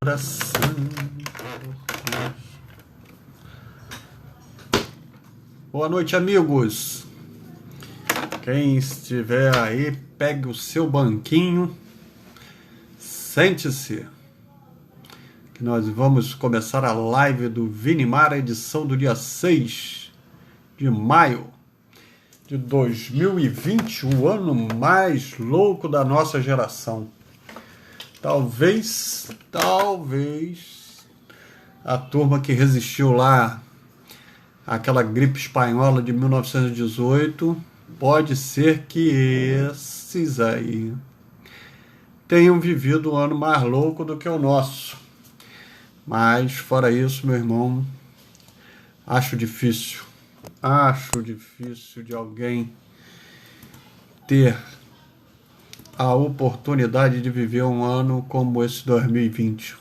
Oração. Boa noite, amigos. Quem estiver aí, pegue o seu banquinho, sente-se, que nós vamos começar a live do Vinimar, a edição do dia 6 de maio de 2020, o ano mais louco da nossa geração. Talvez a turma que resistiu lá àquela gripe espanhola de 1918, pode ser que esses aí tenham vivido um ano mais louco do que o nosso. Mas, fora isso, meu irmão, acho difícil de alguém ter a oportunidade de viver um ano como esse 2020.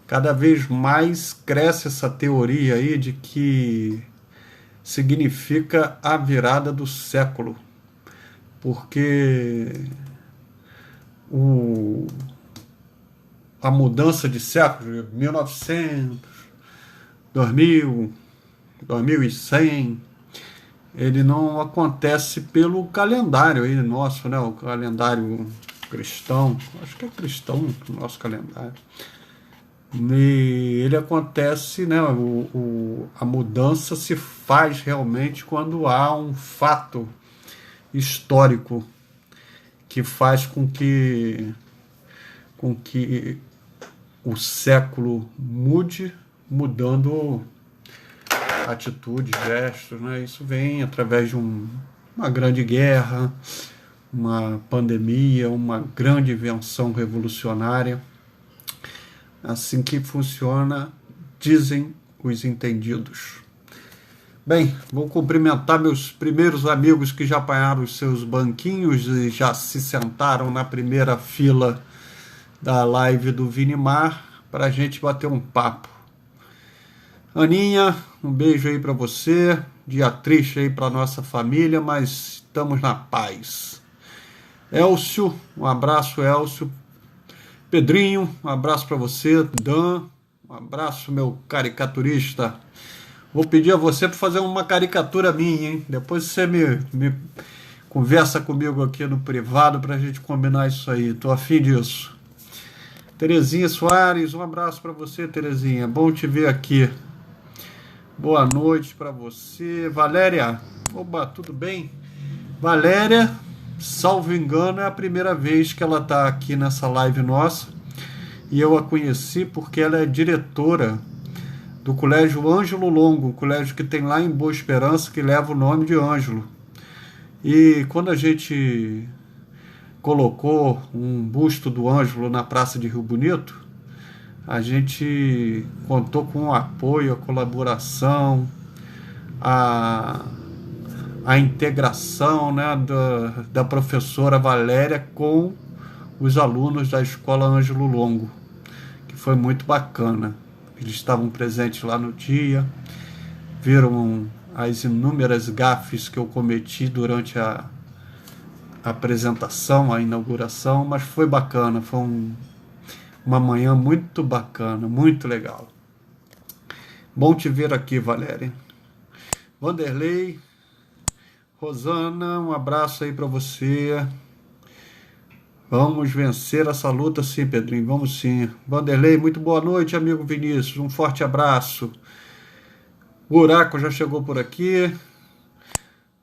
Cada vez mais cresce essa teoria aí de que significa a virada do século, porque a mudança de século, 1900, 2000, 2100, ele não acontece pelo calendário aí nosso, né? O calendário cristão, acho que é cristão o nosso calendário. E ele acontece, né? A mudança se faz realmente quando há um fato histórico que faz com que o século mude, mudando atitudes, gestos, né? Isso vem através de uma grande guerra, uma pandemia, uma grande invenção revolucionária. Assim que funciona, dizem os entendidos. Bem, vou cumprimentar meus primeiros amigos que já apanharam os seus banquinhos e já se sentaram na primeira fila da live do Vinimar para a gente bater um papo. Aninha, um beijo aí para você, dia triste aí para nossa família, mas estamos na paz. Elcio, um abraço, Elcio. Pedrinho, um abraço para você. Dan, um abraço, meu caricaturista. Vou pedir a você para fazer uma caricatura minha, hein? Depois você me conversa comigo aqui no privado para a gente combinar isso aí. Tô afim disso. Terezinha Soares, um abraço para você, Terezinha. Bom te ver aqui. Boa noite para você. Valéria, oba, tudo bem? Valéria, salvo engano, é a primeira vez que ela está aqui nessa live nossa, e eu a conheci porque ela é diretora do Colégio Ângelo Longo, um colégio que tem lá em Boa Esperança, que leva o nome de Ângelo. E quando a gente colocou um busto do Ângelo na Praça de Rio Bonito, a gente contou com o apoio, a colaboração, a integração, né, da professora Valéria com os alunos da Escola Ângelo Longo, que foi muito bacana. Eles estavam presentes lá no dia, viram as inúmeras gafes que eu cometi durante a apresentação, a inauguração, mas foi bacana, foi uma manhã muito bacana, muito legal. Bom te ver aqui, Valéria. Vanderlei, Rosana, um abraço aí para você. Vamos vencer essa luta sim, Pedrinho, vamos sim. Vanderlei, muito boa noite, amigo Vinícius, um forte abraço. Buraco já chegou por aqui.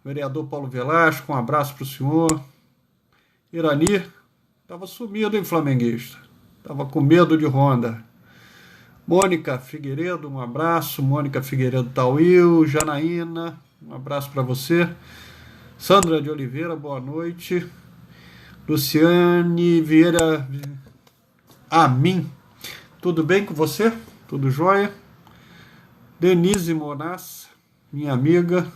Vereador Paulo Velasco, um abraço para o senhor. Irani, estava sumido, hein, flamenguista? Estava com medo de Honda. Mônica Figueiredo, um abraço. Mônica Figueiredo Tauil. Janaína, um abraço para você. Sandra de Oliveira, boa noite. Luciane Vieira Amin, tudo bem com você? Tudo jóia? Denise Monassa, minha amiga.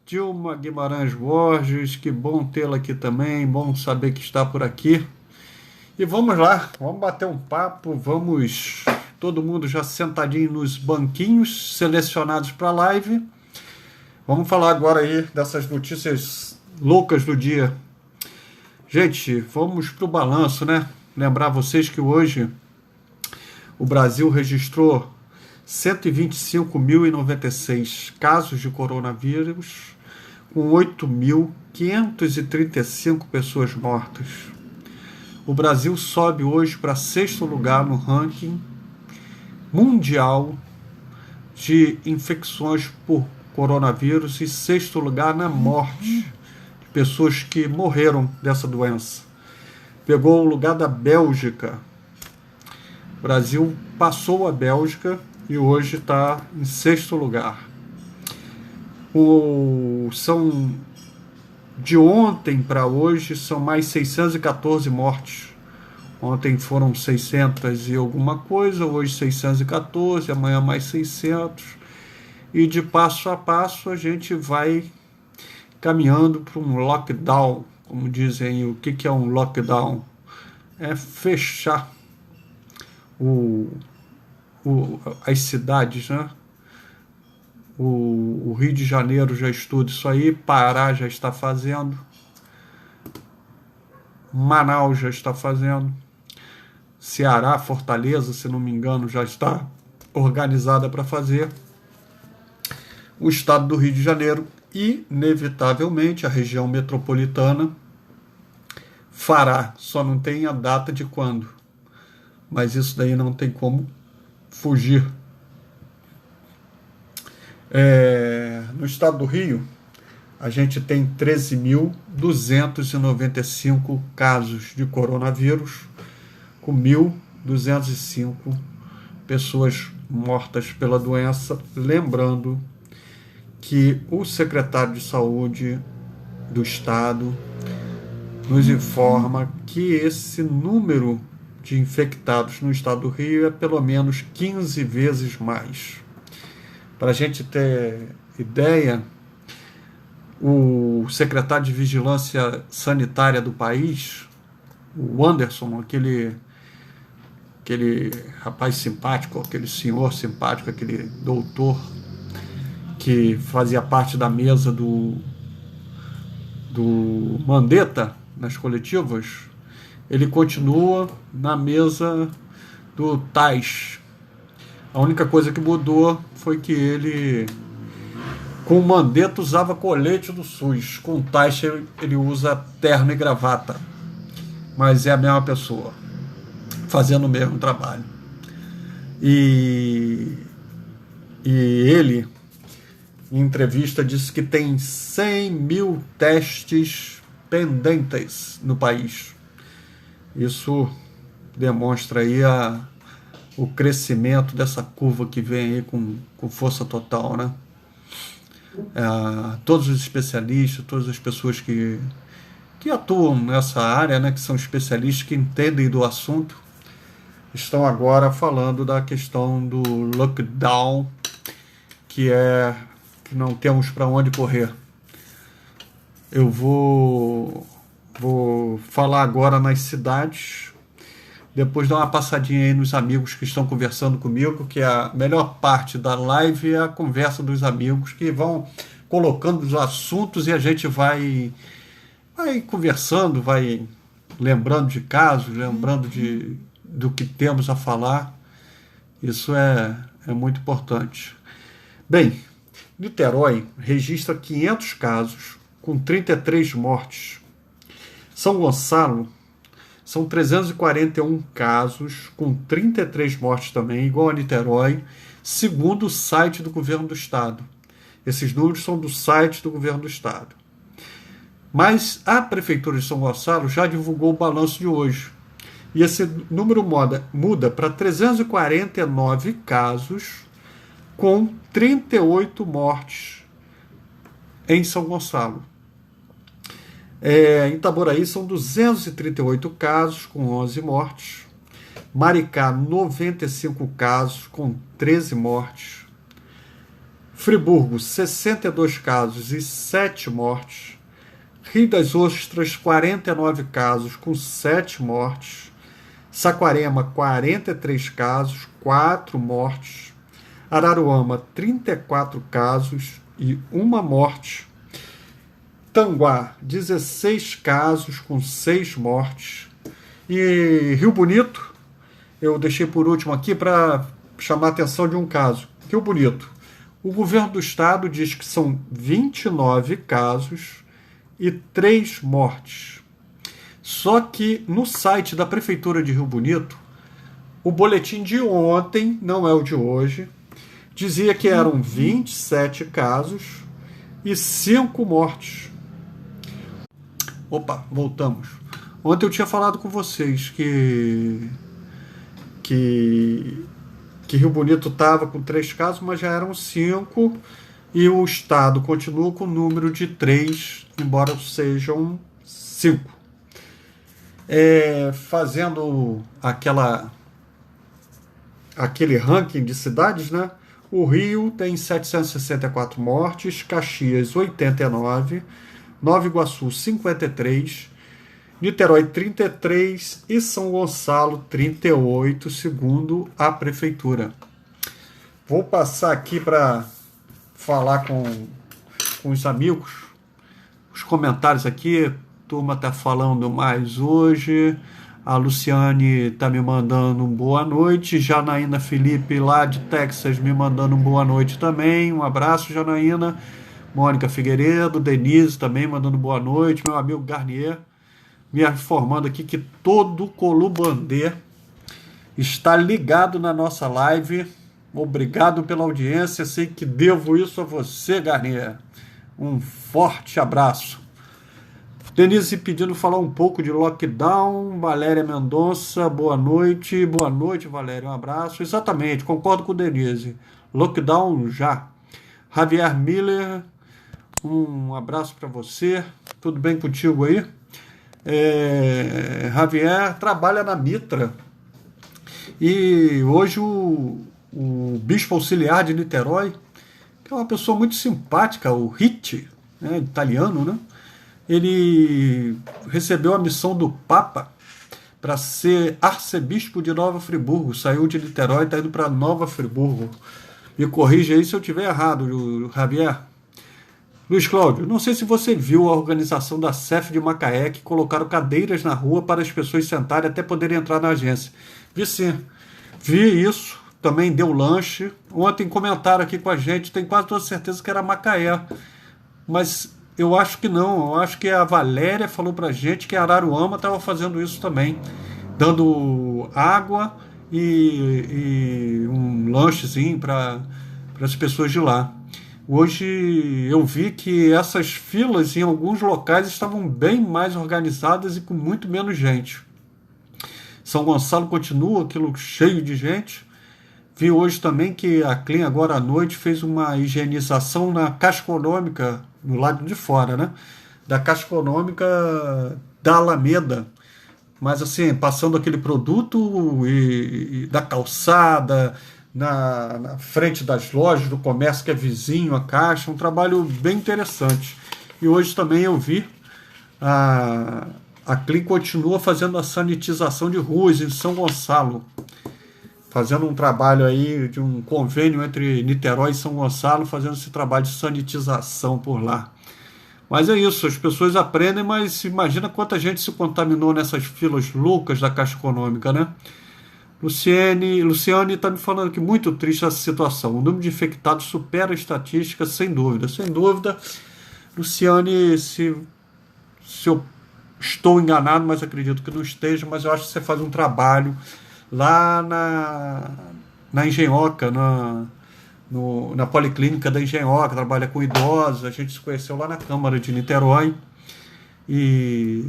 Dilma Guimarães Borges, que bom tê-la aqui também, bom saber que está por aqui. E vamos lá, vamos bater um papo, vamos, todo mundo já sentadinho nos banquinhos, selecionados para a live. Vamos falar agora aí dessas notícias loucas do dia. Gente, vamos para o balanço, né? Lembrar vocês que hoje O Brasil registrou 125.096 casos de coronavírus, com 8.535 pessoas mortas. O Brasil sobe hoje para 6º lugar no ranking mundial de infecções por coronavírus e 6º lugar na morte de pessoas que morreram dessa doença. Pegou o lugar da Bélgica. O Brasil passou a Bélgica e hoje está em 6º lugar. De ontem para hoje são mais 614 mortes. Ontem foram 600 e alguma coisa, hoje 614, amanhã mais 600. E de passo a passo a gente vai caminhando para um lockdown, como dizem. O que é um lockdown? É fechar as cidades, né? O Rio de Janeiro já estuda isso aí, Pará já está fazendo, Manaus já está fazendo, Ceará, Fortaleza, se não me engano, já está organizada para fazer. O estado do Rio de Janeiro, inevitavelmente, a região metropolitana, fará, só não tem a data de quando, mas isso daí não tem como fugir. No estado do Rio, a gente tem 13.295 casos de coronavírus, com 1.205 pessoas mortas pela doença. Lembrando que o secretário de Saúde do estado nos informa que esse número de infectados no estado do Rio é pelo menos 15 vezes mais. Para a gente ter ideia, o secretário de Vigilância Sanitária do país, o Anderson, aquele rapaz simpático, aquele senhor simpático, aquele doutor que fazia parte da mesa do Mandetta nas coletivas, ele continua na mesa do Tais. A única coisa que mudou foi que ele, com o Mandetta, usava colete do SUS. Com o Tais, ele usa terno e gravata. Mas é a mesma pessoa, fazendo o mesmo trabalho. E ele, em entrevista, disse que tem 100 mil testes pendentes no país. Isso demonstra aí o crescimento dessa curva que vem aí com força total, né? Todos os especialistas, todas as pessoas que atuam nessa área, né, que são especialistas, que entendem do assunto, estão agora falando da questão do lockdown, que não temos para onde correr. Eu vou falar agora nas cidades, depois dar uma passadinha aí nos amigos que estão conversando comigo, que a melhor parte da live é a conversa dos amigos, que vão colocando os assuntos e a gente vai conversando, vai lembrando de casos, lembrando do que temos a falar. Isso é muito importante. Bem, Niterói registra 500 casos, com 33 mortes. São Gonçalo são 341 casos, com 33 mortes também, igual a Niterói, segundo o site do governo do estado. Esses números são do site do governo do estado. Mas a Prefeitura de São Gonçalo já divulgou o balanço de hoje. E esse número muda para 349 casos, com 38 mortes em São Gonçalo. Em Itaboraí são 238 casos, com 11 mortes. Maricá, 95 casos, com 13 mortes. Friburgo, 62 casos e 7 mortes. Rio das Ostras, 49 casos, com 7 mortes. Saquarema, 43 casos, 4 mortes. Araruama, 34 casos e 1 morte. Tanguá, 16 casos com 6 mortes. E Rio Bonito, eu deixei por último aqui para chamar a atenção de um caso. Que bonito. O governo do estado diz que são 29 casos e 3 mortes. Só que no site da Prefeitura de Rio Bonito, o boletim de ontem, não é o de hoje, dizia que eram 27 casos e 5 mortes. Opa, voltamos. Ontem eu tinha falado com vocês que Rio Bonito estava com 3 casos, mas já eram 5, e o estado continua com o número de 3, embora sejam 5. Fazendo aquele ranking de cidades, né? O Rio tem 764 mortes, Caxias 89, Nova Iguaçu 53, Niterói 33 e São Gonçalo 38, segundo a prefeitura. Vou passar aqui para falar com os amigos, os comentários aqui. A turma está falando mais hoje. A Luciane está me mandando um boa noite. Janaína Felipe, lá de Texas, me mandando um boa noite também. Um abraço, Janaína. Mônica Figueiredo, Denise também mandando boa noite. Meu amigo Garnier me informando aqui que todo Colubandê está ligado na nossa live. Obrigado pela audiência. Sei que devo isso a você, Garnier. Um forte abraço. Denise pedindo falar um pouco de lockdown. Valéria Mendonça, boa noite. Boa noite, Valéria, um abraço. Exatamente, concordo com Denise. Lockdown já. Javier Miller, um abraço para você. Tudo bem contigo aí? Javier trabalha na Mitra. E hoje o bispo auxiliar de Niterói, que é uma pessoa muito simpática, o Ritti, né, italiano, né? Ele recebeu a missão do Papa para ser arcebispo de Nova Friburgo. Saiu de Niterói e está indo para Nova Friburgo. Me corrija aí se eu estiver errado, Javier. Luiz Cláudio, não sei se você viu a organização da CEF de Macaé, que colocaram cadeiras na rua para as pessoas sentarem até poderem entrar na agência. Vi sim, vi isso, também deu lanche. Ontem comentaram aqui com a gente, tenho quase toda certeza que era Macaé, mas eu acho que não. Eu acho que a Valéria falou pra gente que a Araruama estava fazendo isso também, dando água e um lanchezinho para as pessoas de lá. Hoje eu vi que essas filas em alguns locais estavam bem mais organizadas e com muito menos gente. São Gonçalo continua aquilo cheio de gente. Vi hoje também que a Clean agora à noite fez uma higienização na Caixa Econômica, no lado de fora, né? Da Caixa Econômica da Alameda. Mas assim, passando aquele produto e da calçada, na frente das lojas, do comércio que é vizinho, a Caixa, um trabalho bem interessante. E hoje também eu vi a Clean continua fazendo a sanitização de ruas em São Gonçalo, fazendo um trabalho aí de um convênio entre Niterói e São Gonçalo, fazendo esse trabalho de sanitização por lá. Mas é isso, as pessoas aprendem, mas imagina quanta gente se contaminou nessas filas loucas da Caixa Econômica, né? Luciane está me falando que muito triste essa situação. O número de infectados supera a estatística, sem dúvida. Sem dúvida, Luciane, se eu estou enganado, mas acredito que não esteja, mas eu acho que você faz um trabalho lá na Engenhoca, na Policlínica da Engenhoca, trabalha com idosos. A gente se conheceu lá na Câmara de Niterói. E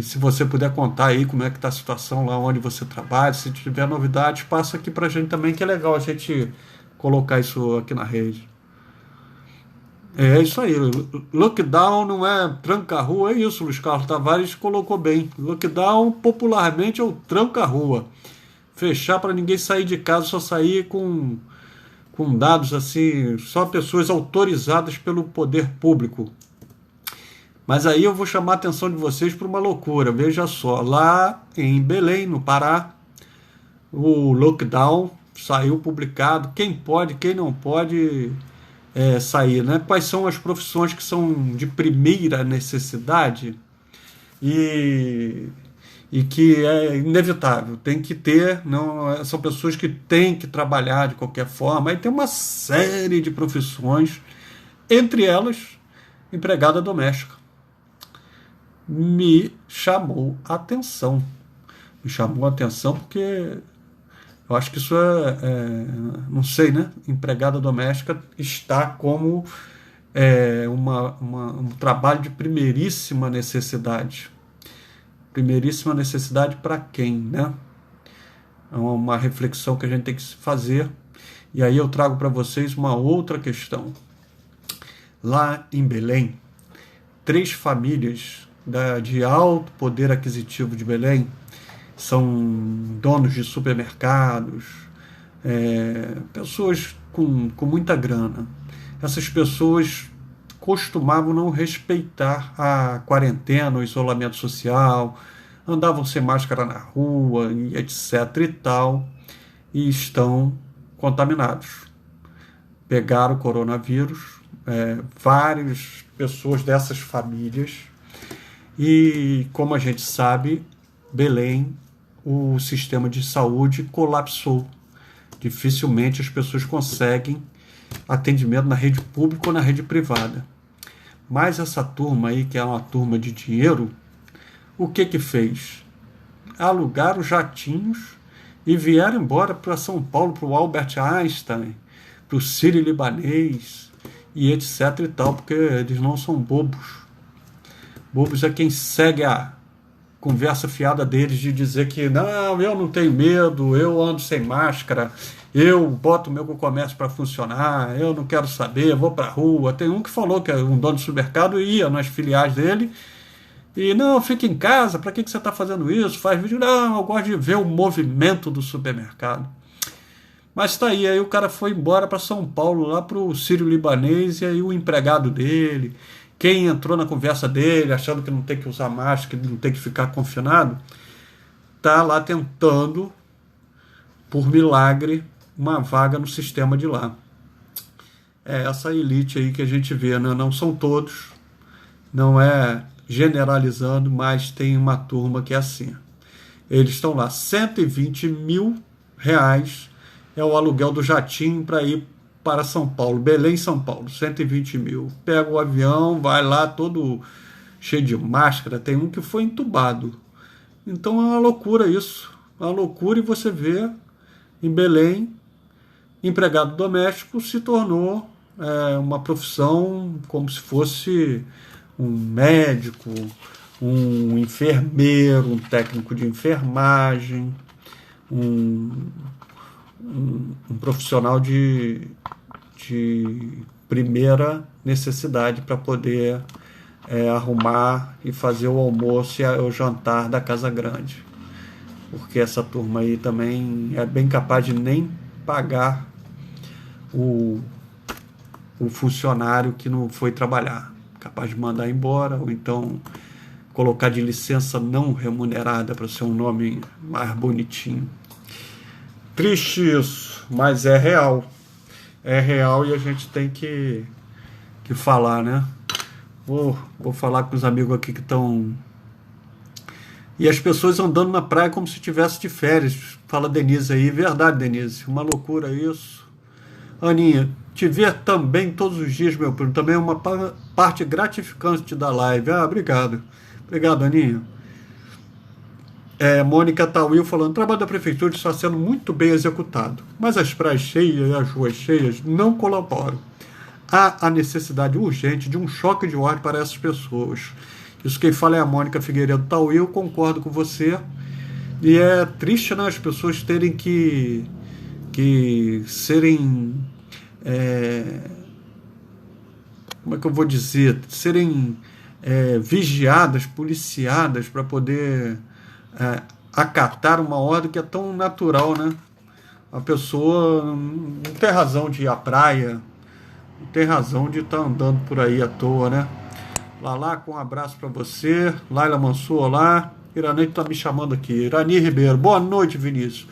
se você puder contar aí como é que está a situação lá onde você trabalha, se tiver novidades, passa aqui para a gente também, que é legal a gente colocar isso aqui na rede. É isso aí, lockdown não é tranca-rua, é isso, Luiz Carlos Tavares colocou bem. Lockdown popularmente é o tranca-rua. Fechar para ninguém sair de casa, só sair com dados assim, só pessoas autorizadas pelo poder público. Mas aí eu vou chamar a atenção de vocês para uma loucura. Veja só, lá em Belém, no Pará, o lockdown saiu publicado. Quem pode, quem não pode sair, né? Quais são as profissões que são de primeira necessidade? E e que é inevitável, tem que ter, não, são pessoas que têm que trabalhar de qualquer forma, aí tem uma série de profissões, entre elas, empregada doméstica. Me chamou a atenção. Me chamou a atenção porque eu acho que isso não sei, né? Empregada doméstica está como um trabalho de primeiríssima necessidade. Primeiríssima necessidade para quem, né? É uma reflexão que a gente tem que fazer. E aí eu trago para vocês uma outra questão. Lá em Belém, 3 famílias de alto poder aquisitivo de Belém são donos de supermercados, pessoas com muita grana. Essas pessoas costumavam não respeitar a quarentena, o isolamento social, andavam sem máscara na rua, e etc. e tal, e estão contaminados. Pegaram o coronavírus, várias pessoas dessas famílias, e como a gente sabe, Belém, o sistema de saúde colapsou. Dificilmente as pessoas conseguem atendimento na rede pública ou na rede privada. Mas essa turma aí, que é uma turma de dinheiro, o que fez? Alugaram jatinhos e vieram embora para São Paulo, para o Albert Einstein, para o Sírio-Libanês e etc e tal, porque eles não são bobos. Bobos é quem segue a conversa fiada deles de dizer que não, eu não tenho medo, eu ando sem máscara, eu boto o meu comércio para funcionar, eu não quero saber, eu vou para a rua. Tem um que falou que é um dono de supermercado e ia nas filiais dele e não, fica em casa, para que você está fazendo isso? Faz vídeo. Não, eu gosto de ver o movimento do supermercado. Mas está aí o cara foi embora para São Paulo, lá para o Sírio-Libanês, e aí o empregado dele, quem entrou na conversa dele, achando que não tem que usar máscara, que não tem que ficar confinado, está lá tentando, por milagre, uma vaga no sistema de lá. É essa elite aí que a gente vê, né? Não são todos, não é generalizando, mas tem uma turma que é assim. Eles estão lá, R$120 mil é o aluguel do jatinho para ir para São Paulo, Belém, São Paulo, 120 mil. Pega o avião, vai lá todo cheio de máscara, tem um que foi entubado. Então é uma loucura isso, uma loucura, e você vê em Belém, empregado doméstico se tornou uma profissão como se fosse um médico, um enfermeiro, um técnico de enfermagem, um profissional de primeira necessidade para poder arrumar e fazer o almoço e o jantar da casa grande. Porque essa turma aí também é bem capaz de nem pagar o funcionário que não foi trabalhar. Capaz de mandar embora, ou então colocar de licença não remunerada para ser um nome mais bonitinho. Triste isso, mas é real. É real e a gente tem que falar, né? Vou falar com os amigos aqui que estão... E as pessoas andando na praia como se estivesse de férias. Fala Denise aí. Verdade, Denise. Uma loucura isso. Aninha, te ver também todos os dias, meu primo. Também é uma parte gratificante da live. Ah, obrigado. Obrigado, Aninha. Mônica Tauil falando, o trabalho da prefeitura está sendo muito bem executado, mas as praias cheias e as ruas cheias não colaboram. Há a necessidade urgente de um choque de ordem para essas pessoas. Isso quem fala é a Mônica Figueiredo Tauil, concordo com você. E é triste, né, as pessoas terem que serem... como é que eu vou dizer? Serem vigiadas, policiadas para poder... acatar uma ordem que é tão natural, né? A pessoa não tem razão de ir à praia, não tem razão de estar andando por aí à toa, né? Lala, com um abraço para você. Laila Mansur, olá. Irani está me chamando aqui. Irani Ribeiro, boa noite, Vinícius.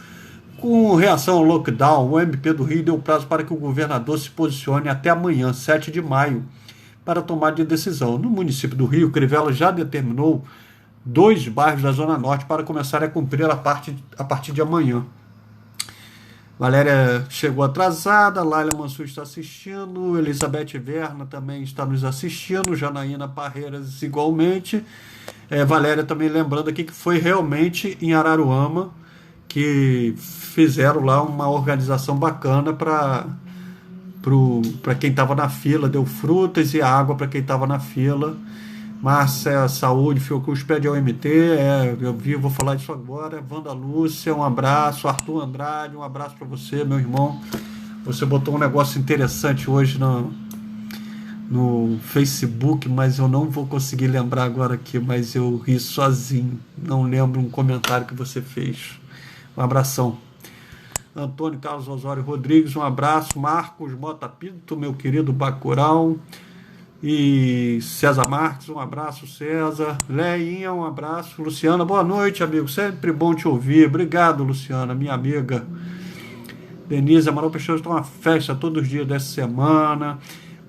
Com reação ao lockdown, o MP do Rio deu prazo para que o governador se posicione até amanhã, 7 de maio, para tomar de decisão. No município do Rio, Crivella já determinou 2 bairros da Zona Norte para começar a cumprir a partir de amanhã. Valéria chegou atrasada, Laila Mansur está assistindo, Elizabeth Verna também está nos assistindo, Janaína Parreiras igualmente. Valéria também lembrando aqui que foi realmente em Araruama que fizeram lá uma organização bacana para quem estava na fila, deu frutas e água para quem estava na fila. Márcia Saúde, Fiocruz pede ao MT, vou falar disso agora. Wanda Lúcia, um abraço. Arthur Andrade, um abraço para você, meu irmão. Você botou um negócio interessante hoje no Facebook, mas eu não vou conseguir lembrar agora aqui, mas eu ri sozinho. Não lembro um comentário que você fez. Um abração. Antônio Carlos Osório Rodrigues, um abraço. Marcos Mota Pinto, meu querido Bacurau. E César Marques, um abraço, César. Leinha, um abraço. Luciana, boa noite, amigo. Sempre bom te ouvir. Obrigado, Luciana, minha amiga. Denise, Amaral Peixoto, está uma festa todos os dias dessa semana.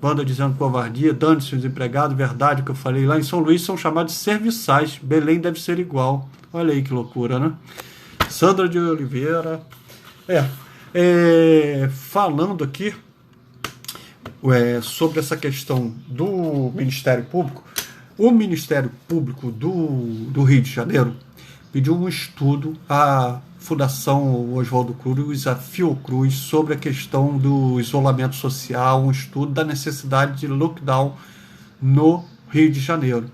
Banda dizendo covardia, dane-se os empregados. Verdade o que eu falei lá em São Luís, são chamados de serviçais. Belém deve ser igual. Olha aí que loucura, né? Sandra de Oliveira. Falando aqui sobre essa questão do Ministério Público, o Ministério Público do Rio de Janeiro pediu um estudo à Fundação Oswaldo Cruz, a Fiocruz, sobre a questão do isolamento social, um estudo da necessidade de lockdown no Rio de Janeiro.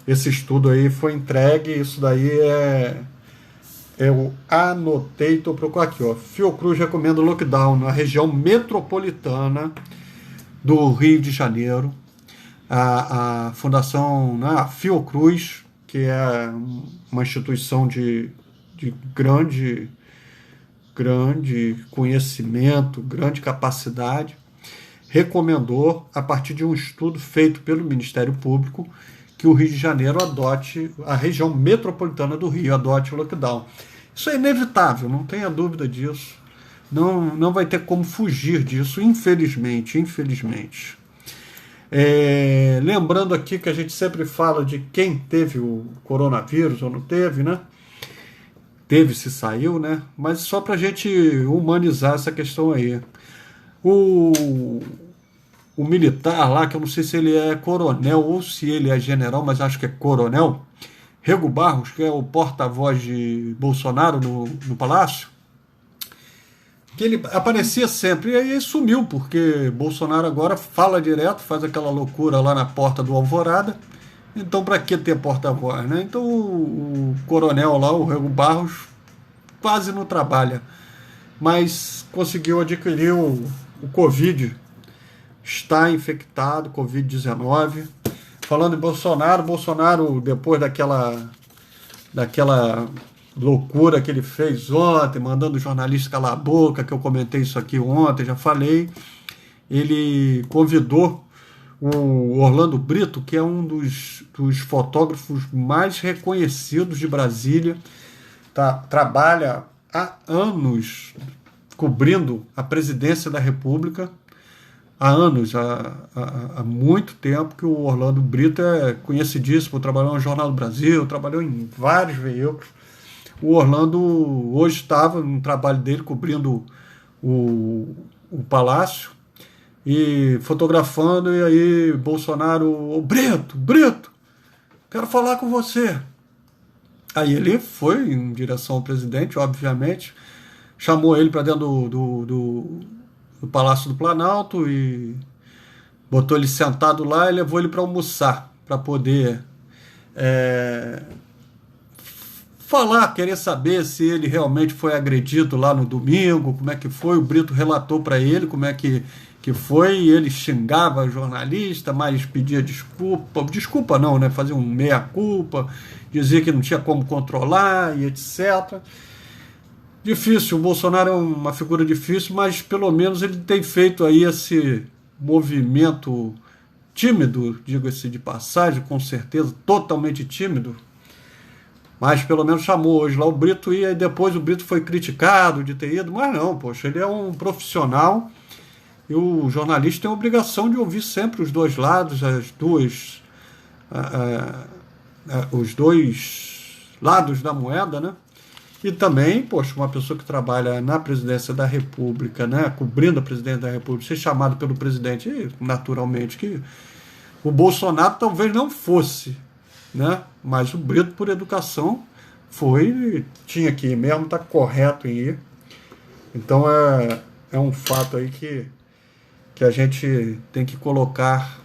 Esse estudo aí foi entregue, isso daí eu anotei, estou procurando aqui, Fiocruz recomenda lockdown na região metropolitana do Rio de Janeiro. A Fundação, né, a Fiocruz, que é uma instituição de grande conhecimento, grande capacidade, recomendou, a partir de um estudo feito pelo Ministério Público, que o Rio de Janeiro adote, a região metropolitana do Rio adote o lockdown. Isso é inevitável, não tenha dúvida disso. Não vai ter como fugir disso, infelizmente. Lembrando aqui que a gente sempre fala de quem teve o coronavírus ou não teve, né? Teve, se saiu, né? Mas só para a gente humanizar essa questão aí. O militar lá, que eu não sei se ele é coronel ou se ele é general, mas acho que é coronel, Rego Barros, que é o porta-voz de Bolsonaro no Palácio, que ele aparecia sempre, e aí sumiu, porque Bolsonaro agora fala direto, faz aquela loucura lá na porta do Alvorada, então para que ter porta-voz, né? Então o coronel lá, o Rego Barros, quase não trabalha, mas conseguiu adquirir o Covid, está infectado, Covid-19. Falando em Bolsonaro, depois daquela loucura que ele fez ontem, mandando o jornalista calar a boca, que eu comentei isso aqui ontem, já falei, ele convidou o Orlando Brito, que é um dos fotógrafos mais reconhecidos de Brasília, trabalha há anos cobrindo a presidência da República, há anos, há muito tempo que o Orlando Brito é conhecidíssimo, trabalhou no Jornal do Brasil, trabalhou em vários veículos. O Orlando hoje estava no trabalho dele cobrindo o Palácio e fotografando, e aí Bolsonaro, Brito, quero falar com você. Aí ele foi em direção ao presidente, obviamente, chamou ele para dentro do Palácio do Planalto e botou ele sentado lá e levou ele para almoçar, para poder falar, querer saber se ele realmente foi agredido lá no domingo, como é que foi. O Brito relatou para ele como é que foi, e ele xingava jornalista, mas pedia desculpa não, né? Fazia um meia-culpa, dizia que não tinha como controlar e etc. Difícil, o Bolsonaro é uma figura difícil, mas pelo menos ele tem feito aí esse movimento tímido, digo-se de passagem, com certeza, totalmente tímido, mas pelo menos chamou hoje lá o Brito, e aí depois o Brito foi criticado de ter ido, mas não, poxa, ele é um profissional e o jornalista tem a obrigação de ouvir sempre os dois lados, as duas os dois lados da moeda, né? E também, poxa, uma pessoa que trabalha na presidência da República, né, cobrindo a presidência da República, ser chamado pelo presidente, e, naturalmente, que o Bolsonaro talvez não fosse, né? Mas o Brito, por educação, foi, tinha que ir mesmo, está correto em ir. Então é um fato aí que a gente tem que colocar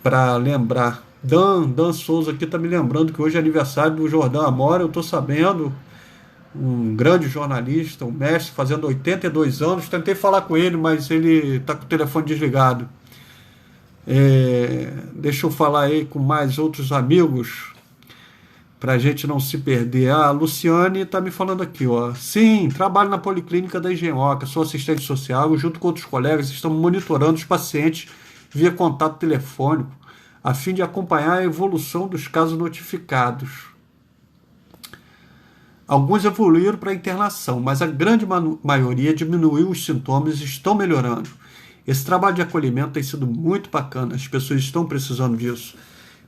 para lembrar. Dan Souza aqui está me lembrando que hoje é aniversário do Jordão Amora, eu estou sabendo, um grande jornalista, um mestre, fazendo 82 anos. Tentei falar com ele, mas ele está com o telefone desligado. Deixa eu falar aí com mais outros amigos, para a gente não se perder. A Luciane está me falando aqui, ó. Sim, trabalho na Policlínica da Engenhoca, sou assistente social, junto com outros colegas, estamos monitorando os pacientes via contato telefônico, a fim de acompanhar a evolução dos casos notificados. Alguns evoluíram para a internação, mas a grande maioria diminuiu os sintomas e estão melhorando. Esse trabalho de acolhimento tem sido muito bacana, as pessoas estão precisando disso.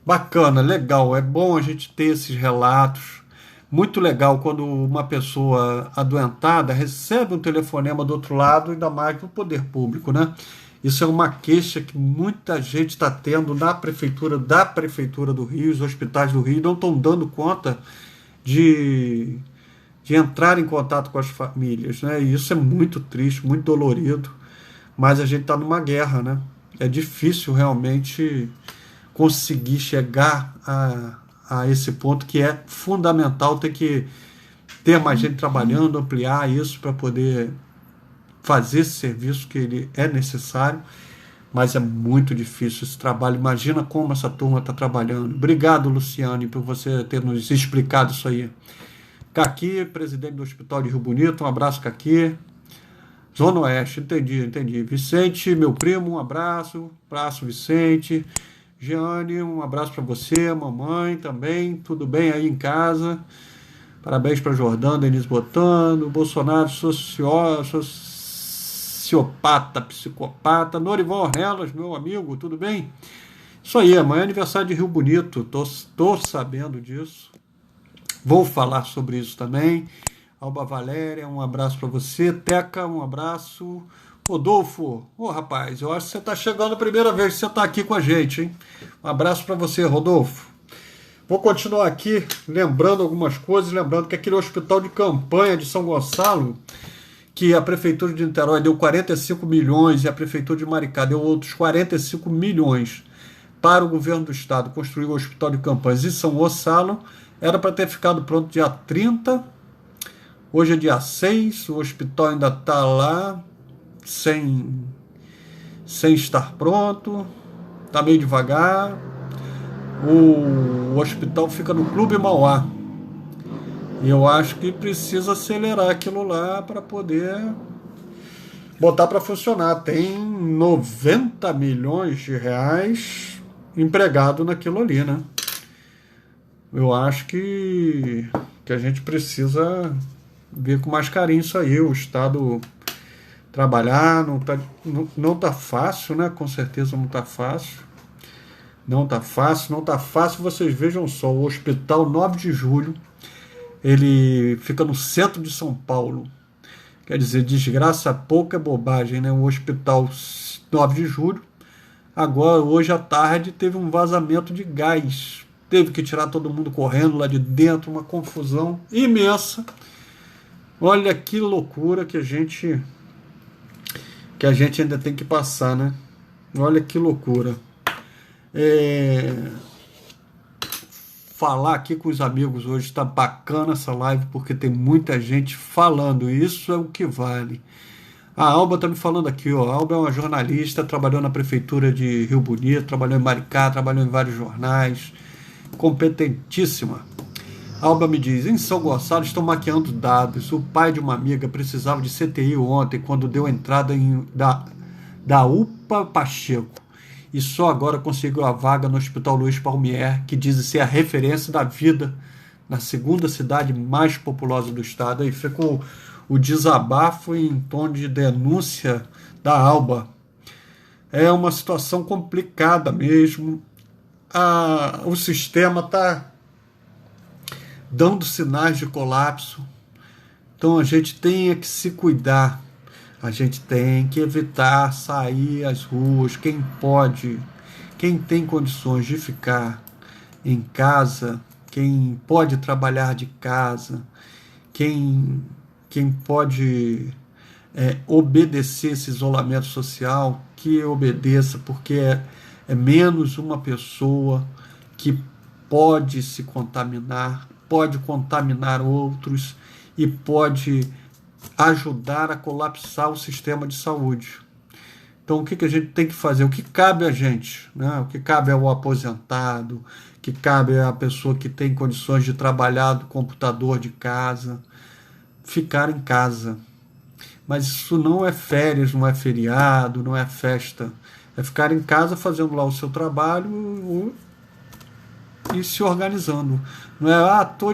Bacana, legal, é bom a gente ter esses relatos. Muito legal quando uma pessoa adoentada recebe um telefonema do outro lado, ainda mais do poder público, né? Isso é uma queixa que muita gente está tendo na prefeitura, da Prefeitura do Rio, os hospitais do Rio não estão dando conta de entrar em contato com as famílias, né? E isso é muito triste, muito dolorido, mas a gente está numa guerra, né? É difícil realmente conseguir chegar a esse ponto que é fundamental, ter que ter mais gente trabalhando, ampliar isso para poder fazer esse serviço que ele é necessário, mas é muito difícil esse trabalho. Imagina como essa turma está trabalhando. Obrigado, Luciane, por você ter nos explicado isso aí. Caqui, presidente do Hospital de Rio Bonito, um abraço, Caqui. Zona Oeste, entendi. Vicente, meu primo, um abraço. Abraço, Vicente. Jeane, um abraço para você, mamãe também, tudo bem aí em casa? Parabéns para Jordão, Denise Botando, Bolsonaro, sociopata, psicopata. Norival Ornelas, meu amigo, tudo bem? Isso aí, amanhã é aniversário de Rio Bonito, tô sabendo disso. Vou falar sobre isso também. Alba Valéria, um abraço para você. Teca, um abraço. Rodolfo, rapaz, eu acho que você está chegando a primeira vez que você está aqui com a gente, hein? Um abraço para você, Rodolfo. Vou continuar aqui lembrando algumas coisas, lembrando que aquele hospital de campanha de São Gonçalo, que a Prefeitura de Niterói deu 45 milhões e a Prefeitura de Maricá deu outros 45 milhões para o governo do estado construir o hospital de campanha em São Gonçalo, era para ter ficado pronto dia 30, hoje é dia 6, o hospital ainda está lá, sem estar pronto, está meio devagar. O hospital fica no Clube Mauá e eu acho que precisa acelerar aquilo lá para poder botar para funcionar. Tem 90 milhões de reais empregado naquilo ali, né? Eu acho que a gente precisa ver com mais carinho isso aí. O Estado trabalhar, não tá fácil, né? Com certeza não tá fácil. Não tá fácil. Vocês vejam só, o Hospital 9 de Julho, ele fica no centro de São Paulo. Quer dizer, desgraça pouca é bobagem, né? O Hospital 9 de Julho, agora, hoje à tarde, teve um vazamento de gás. Teve que tirar todo mundo correndo lá de dentro, uma confusão imensa. Olha que loucura que a gente ainda tem que passar, né? Olha que loucura. Falar aqui com os amigos hoje está bacana essa live, porque tem muita gente falando, isso é o que vale. A Alba está me falando aqui, ó. A Alba é uma jornalista, trabalhou na Prefeitura de Rio Bonito, trabalhou em Maricá, trabalhou em vários jornais, competentíssima. Alba me diz, em São Gonçalo estão maquiando dados. O pai de uma amiga precisava de CTI ontem, quando deu a entrada da UPA Pacheco. E só agora conseguiu a vaga no Hospital Luiz Palmier, que diz ser a referência da vida na segunda cidade mais populosa do estado. Aí fica o desabafo em tom de denúncia da Alba. É uma situação complicada mesmo. o sistema está dando sinais de colapso. Então a gente tem que se cuidar, a gente tem que evitar sair às ruas. Quem pode, quem tem condições de ficar em casa, quem pode trabalhar de casa, quem pode obedecer esse isolamento social, que obedeça, porque é menos uma pessoa que pode se contaminar, pode contaminar outros e pode ajudar a colapsar o sistema de saúde. Então, o que a gente tem que fazer? O que cabe a gente, né? O que cabe ao aposentado, o que cabe à pessoa que tem condições de trabalhar do computador de casa, ficar em casa. Mas isso não é férias, não é feriado, não é festa. É ficar em casa fazendo lá o seu trabalho e se organizando. Não é, tô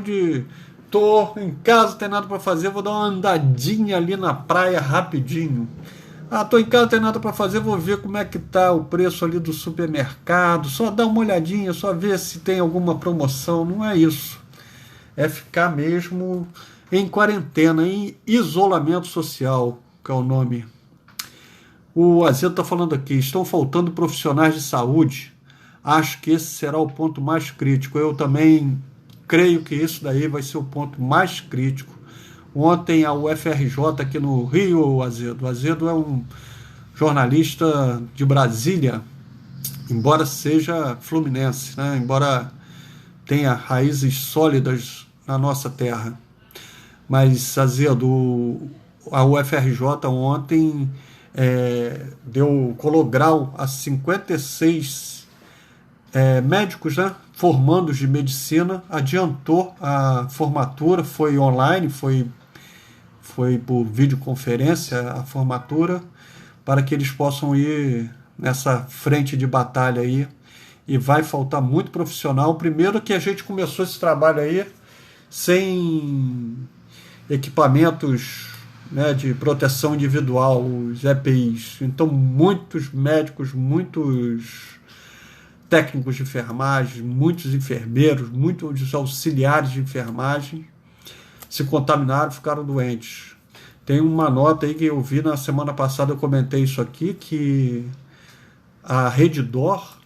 em casa, não tem nada para fazer, vou dar uma andadinha ali na praia rapidinho. Tô em casa, não tem nada para fazer, vou ver como é que tá o preço ali do supermercado, só dar uma olhadinha, só ver se tem alguma promoção. Não é isso. É ficar mesmo em quarentena, em isolamento social, que é o nome. O Azedo está falando aqui, estão faltando profissionais de saúde. Acho que esse será o ponto mais crítico. Eu também creio que isso daí vai ser o ponto mais crítico. Ontem a UFRJ aqui no Rio, o Azedo é um jornalista de Brasília, embora seja fluminense, né? Embora tenha raízes sólidas na nossa terra. Mas, Azedo, a UFRJ ontem colou grau a 56 médicos, né, formandos de medicina, adiantou a formatura, foi online, foi por videoconferência a formatura, para que eles possam ir nessa frente de batalha aí, e vai faltar muito profissional. Primeiro que a gente começou esse trabalho aí sem equipamentos, né, de proteção individual, os EPIs. Então, muitos médicos, muitos técnicos de enfermagem, muitos enfermeiros, muitos auxiliares de enfermagem se contaminaram, ficaram doentes. Tem uma nota aí que eu vi na semana passada, eu comentei isso aqui, que a Redditor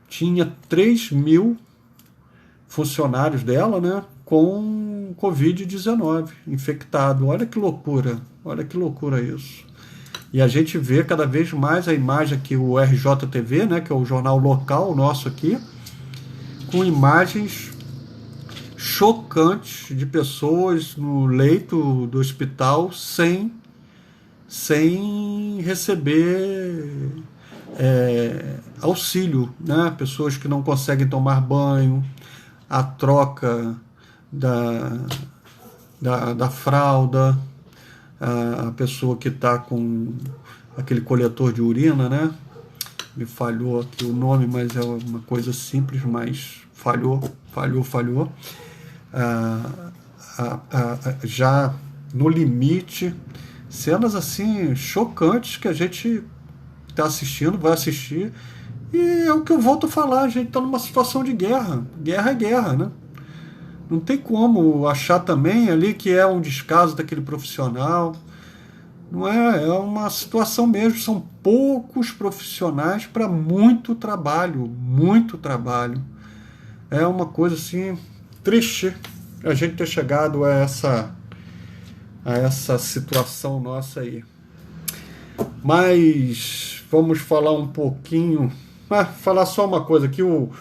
tinha 3.000 funcionários dela, né, com Covid-19 infectado. Olha que loucura isso. E a gente vê cada vez mais a imagem aqui, o RJTV, né, que é o jornal local nosso aqui, com imagens chocantes de pessoas no leito do hospital sem receber auxílio, né? Pessoas que não conseguem tomar banho, a troca da fralda, a pessoa que está com aquele coletor de urina, né? Me falhou aqui o nome, mas é uma coisa simples, mas falhou. Já no limite, cenas assim chocantes que a gente está assistindo, vai assistir, e é o que eu volto a falar, a gente está numa situação de guerra. Guerra é guerra, né? Não tem como achar também ali que é um descaso daquele profissional. Não é, é uma situação mesmo, são poucos profissionais para muito trabalho. É uma coisa assim triste a gente ter chegado a essa situação nossa aí. Mas vamos falar um pouquinho, falar só uma coisa aqui, o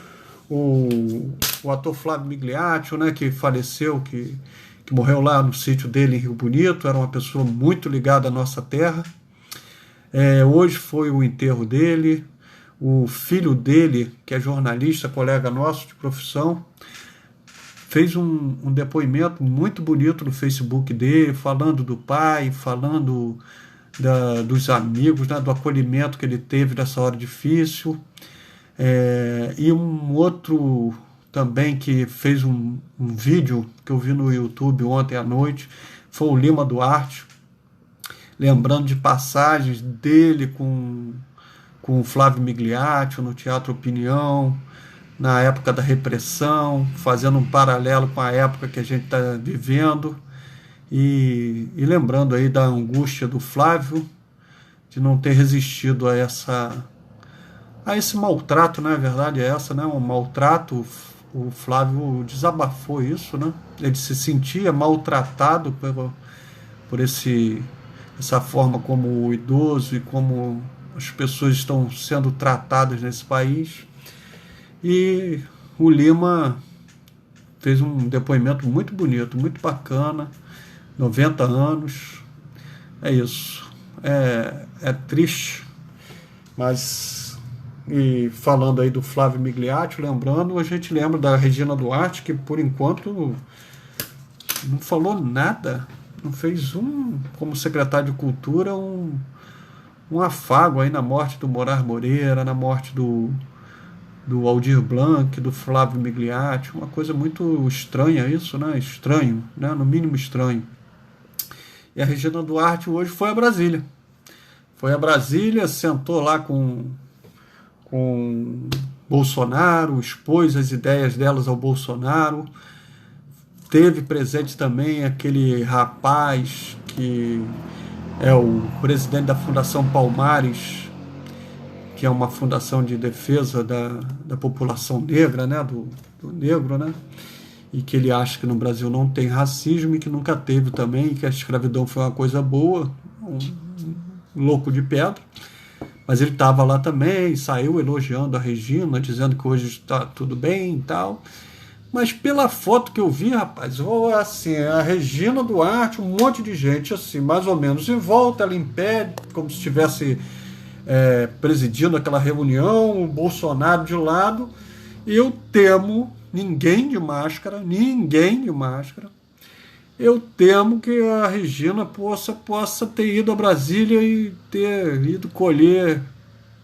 ator Flávio Migliaccio, né, que faleceu, que morreu lá no sítio dele em Rio Bonito, era uma pessoa muito ligada à nossa terra. Hoje foi o enterro dele. O filho dele, que é jornalista, colega nosso de profissão, fez um depoimento muito bonito no Facebook dele, falando do pai, falando dos amigos, né, do acolhimento que ele teve nessa hora difícil. E um outro também que fez um vídeo que eu vi no YouTube ontem à noite foi o Lima Duarte, lembrando de passagens dele com o Flávio Migliaccio no Teatro Opinião, na época da repressão, fazendo um paralelo com a época que a gente está vivendo, e lembrando aí da angústia do Flávio, de não ter resistido a esse maltrato, né? A verdade é essa, né? Um maltrato. O Flávio desabafou isso, né? Ele se sentia maltratado por essa forma como o idoso e como as pessoas estão sendo tratadas nesse país. E o Lima fez um depoimento muito bonito, muito bacana, 90 anos. É isso. É triste, mas, e falando aí do Flávio Migliaccio, lembrando, a gente lembra da Regina Duarte, que por enquanto não falou nada, não fez como secretário de Cultura, um afago aí na morte do Morar Moreira, na morte do Aldir Blanc, do Flávio Migliaccio, uma coisa muito estranha isso, né? Estranho, né? No mínimo estranho. E a Regina Duarte hoje foi a Brasília. Foi a Brasília, sentou lá com Bolsonaro, expôs as ideias delas ao Bolsonaro. Teve presente também aquele rapaz que é o presidente da Fundação Palmares, que é uma fundação de defesa da população negra, né, do negro, né, e que ele acha que no Brasil não tem racismo e que nunca teve também, que a escravidão foi uma coisa boa, um louco de pedra. Mas ele estava lá também, saiu elogiando a Regina, dizendo que hoje está tudo bem e tal. Mas pela foto que eu vi, rapaz, assim, a Regina Duarte, um monte de gente, assim, mais ou menos em volta, ela em pé, como se estivesse presidindo aquela reunião, o Bolsonaro de lado. E eu temo, ninguém de máscara, eu temo que a Regina possa ter ido a Brasília e ter ido colher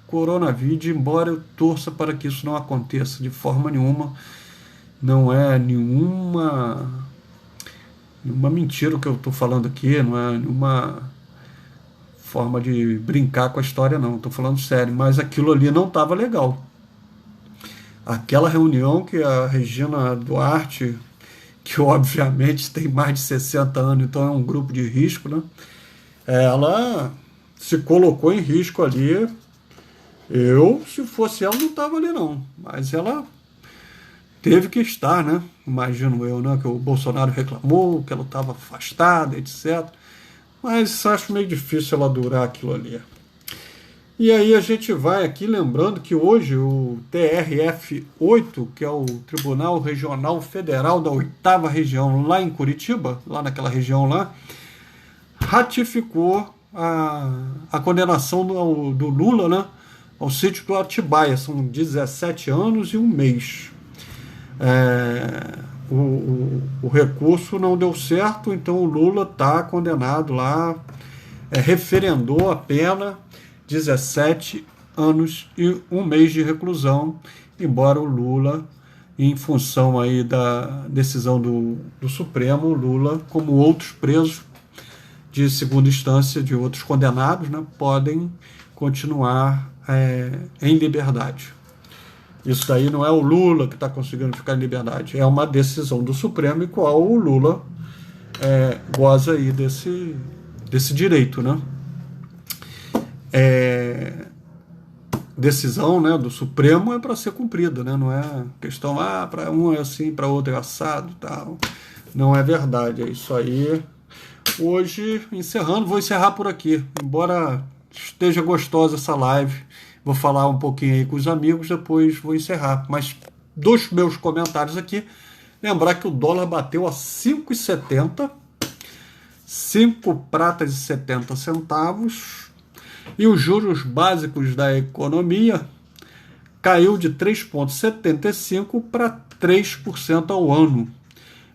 coronavírus, embora eu torça para que isso não aconteça de forma nenhuma. Não é nenhuma mentira o que eu estou falando aqui, não é nenhuma forma de brincar com a história, não. Estou falando sério, mas aquilo ali não estava legal. Aquela reunião que a Regina Duarte, que obviamente tem mais de 60 anos, então é um grupo de risco, né? Ela se colocou em risco ali. Eu, se fosse ela, não estava ali não, mas ela teve que estar, né? Imagino eu, né? Que o Bolsonaro reclamou, que ela estava afastada, etc. Mas acho meio difícil ela durar aquilo ali. E aí a gente vai aqui lembrando que hoje o TRF-8, que é o Tribunal Regional Federal da 8ª Região, lá em Curitiba, lá naquela região lá, ratificou a condenação do Lula, né, ao sítio do Atibaia. São 17 anos e um mês. O recurso não deu certo, então o Lula está condenado lá, referendou a pena, 17 anos e um mês de reclusão, embora o Lula, em função aí da decisão do Supremo, o Lula, como outros presos de segunda instância, de outros condenados, né, podem continuar em liberdade. Isso daí não é o Lula que está conseguindo ficar em liberdade, é uma decisão do Supremo, e qual o Lula goza aí desse direito, né? Decisão, né, do Supremo é para ser cumprida, né? Não é questão, para um é assim, para outro é assado, tal. Não é verdade, é isso aí. Hoje, vou encerrar por aqui, embora esteja gostosa essa live, vou falar um pouquinho aí com os amigos, depois vou encerrar. Mas dos meus comentários aqui, lembrar que o dólar bateu a 5,70, 5 pratas e 70 centavos, e os juros básicos da economia caiu de 3,75% para 3% ao ano.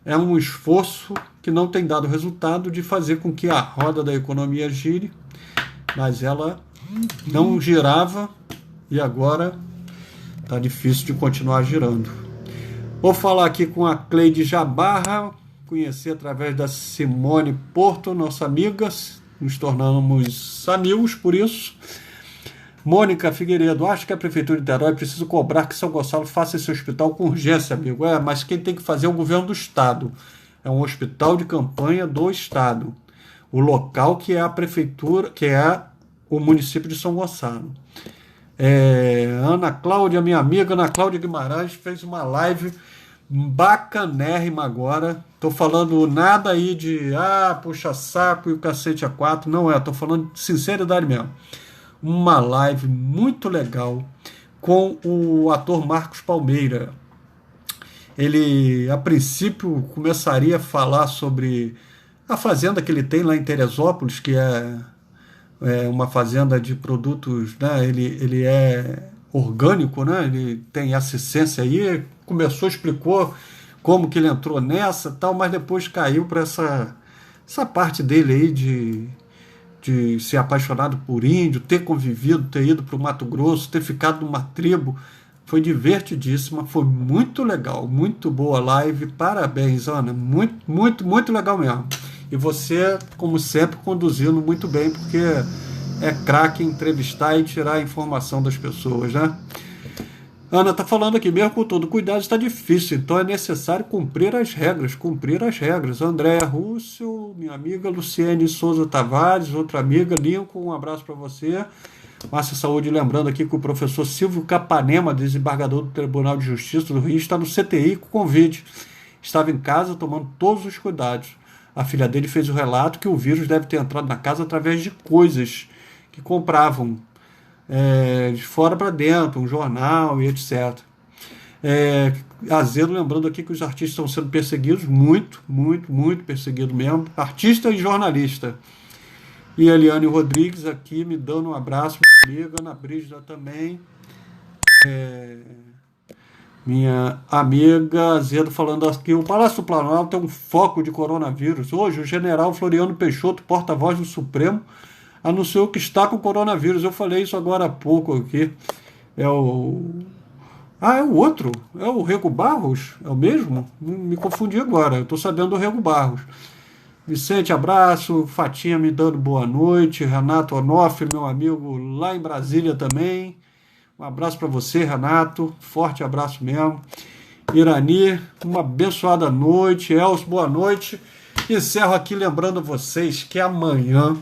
É um esforço que não tem dado resultado de fazer com que a roda da economia gire, mas ela não girava e agora está difícil de continuar girando. Vou falar aqui com a Cleide Jabarra, conheci através da Simone Porto, nossa amiga, nos tornamos amigos por isso. Mônica Figueiredo, acho que a Prefeitura de Niterói precisa cobrar que São Gonçalo faça esse hospital com urgência, amigo. Mas quem tem que fazer é o governo do Estado. É um hospital de campanha do Estado. O local que é a Prefeitura, que é o município de São Gonçalo. Ana Cláudia, minha amiga Ana Cláudia Guimarães, fez uma live bacanérrima agora. Tô falando nada aí de puxa saco e o cacete a quatro. Não é, tô falando de sinceridade mesmo. Uma live muito legal com o ator Marcos Palmeira. Ele, a princípio, começaria a falar sobre a fazenda que ele tem lá em Teresópolis, que é uma fazenda de produtos, né? Ele é orgânico, né? Ele tem essa essência aí. Começou, explicou como que ele entrou nessa, tal, mas depois caiu para essa parte dele aí de ser apaixonado por índio, ter convivido, ter ido para o Mato Grosso, ter ficado numa tribo. Foi divertidíssima, foi muito legal, muito boa live. Parabéns, Ana, muito, muito, muito legal mesmo. E você, como sempre, conduzindo muito bem, porque é craque em entrevistar e tirar a informação das pessoas, né? Ana está falando aqui, mesmo com todo cuidado está difícil, então é necessário cumprir as regras, cumprir as regras. Andréa Rússio, minha amiga Luciene Souza Tavares, outra amiga, Lincoln, um abraço para você. Márcia Saúde, lembrando aqui que o professor Silvio Capanema, desembargador do Tribunal de Justiça do Rio, está no CTI com Covid. Estava em casa tomando todos os cuidados. A filha dele fez o relato que o vírus deve ter entrado na casa através de coisas que compravam de fora para dentro, um jornal e etc. Azedo, lembrando aqui que os artistas estão sendo perseguidos, muito, muito, muito perseguidos mesmo, artista e jornalista. E a Eliane Rodrigues aqui me dando um abraço, minha amiga, Ana Brígida também, minha amiga Azedo falando aqui, o Palácio do Planalto tem um foco de coronavírus. Hoje o general Floriano Peixoto, porta-voz do Supremo, anunciou que está com coronavírus. Eu falei isso agora há pouco aqui. É o outro. É o Rego Barros? É o mesmo? Me confundi agora. Eu estou sabendo do Rego Barros. Vicente, abraço. Fatinha me dando boa noite. Renato Onofre, meu amigo lá em Brasília também. Um abraço para você, Renato. Forte abraço mesmo. Irani, uma abençoada noite. Elcio, boa noite. Encerro aqui lembrando vocês que amanhã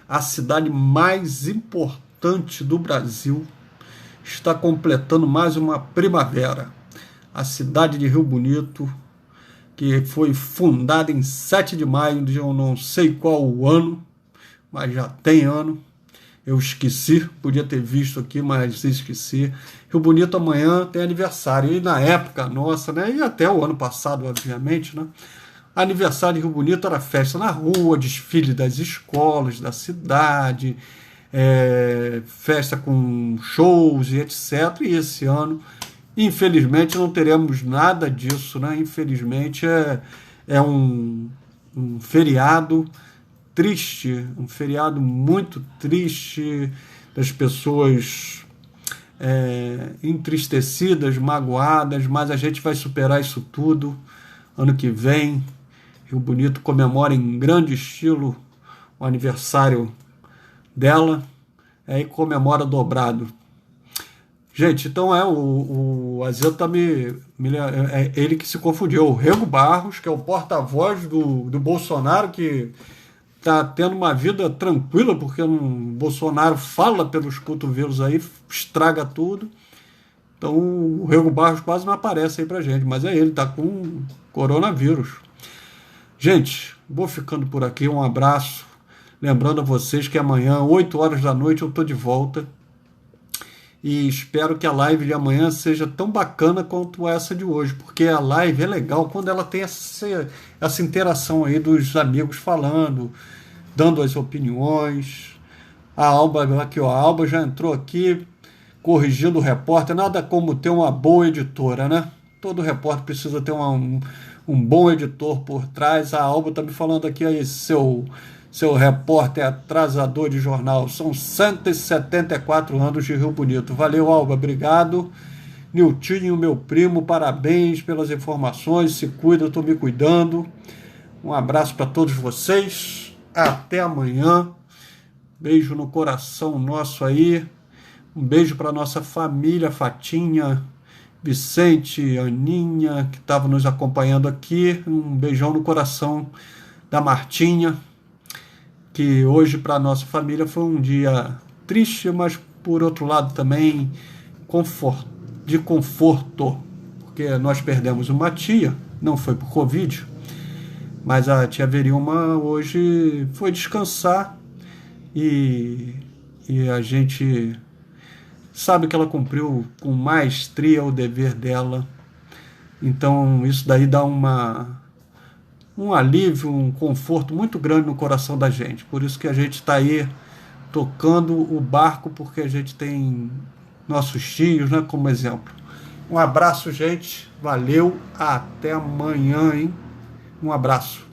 a cidade mais importante do Brasil está completando mais uma primavera. A cidade de Rio Bonito, que foi fundada em 7 de maio de eu não sei qual o ano, mas já tem ano. Eu esqueci, podia ter visto aqui, mas esqueci. Rio Bonito amanhã tem aniversário. E na época nossa, né, e até o ano passado, obviamente, né, aniversário de Rio Bonito era festa na rua, desfile das escolas da cidade, festa com shows e etc. E esse ano, infelizmente, não teremos nada disso, né? Infelizmente, é um feriado triste, um feriado muito triste, das pessoas entristecidas, magoadas, mas a gente vai superar isso tudo. Ano que vem, Rio Bonito comemora em grande estilo o aniversário dela, e comemora dobrado. Gente, então o Azedo tá ele que se confundiu. O Rego Barros, que é o porta-voz do Bolsonaro, que tá tendo uma vida tranquila, porque o Bolsonaro fala pelos cotovelos aí, estraga tudo. Então o Rego Barros quase não aparece aí pra gente, mas ele tá com coronavírus. Gente, vou ficando por aqui, um abraço. Lembrando a vocês que amanhã, 8 horas da noite, eu tô de volta. E espero que a live de amanhã seja tão bacana quanto essa de hoje, porque a live é legal quando ela tem essa interação aí dos amigos falando, dando as opiniões. A Alba aqui, ó, a Alba já entrou aqui corrigindo o repórter. Nada como ter uma boa editora, né? Todo repórter precisa ter um bom editor por trás. A Alba está me falando aqui, aí, seu repórter atrasador de jornal. São 174 anos de Rio Bonito. Valeu, Alba, obrigado. Niltinho, meu primo, parabéns pelas informações. Se cuida, eu estou me cuidando. Um abraço para todos vocês. Até amanhã. Beijo no coração nosso aí. Um beijo para nossa família, Fatinha, Vicente, Aninha, que estavam nos acompanhando aqui. Um beijão no coração da Martinha, que hoje para nossa família foi um dia triste, mas por outro lado também de conforto, porque nós perdemos uma tia, não foi por Covid, mas a tia Verilma hoje foi descansar e a gente sabe que ela cumpriu com maestria o dever dela. Então isso daí dá um alívio, um conforto muito grande no coração da gente. Por isso que a gente está aí tocando o barco, porque a gente tem nossos tios, né, como exemplo. Um abraço, gente. Valeu. Até amanhã, hein? Um abraço.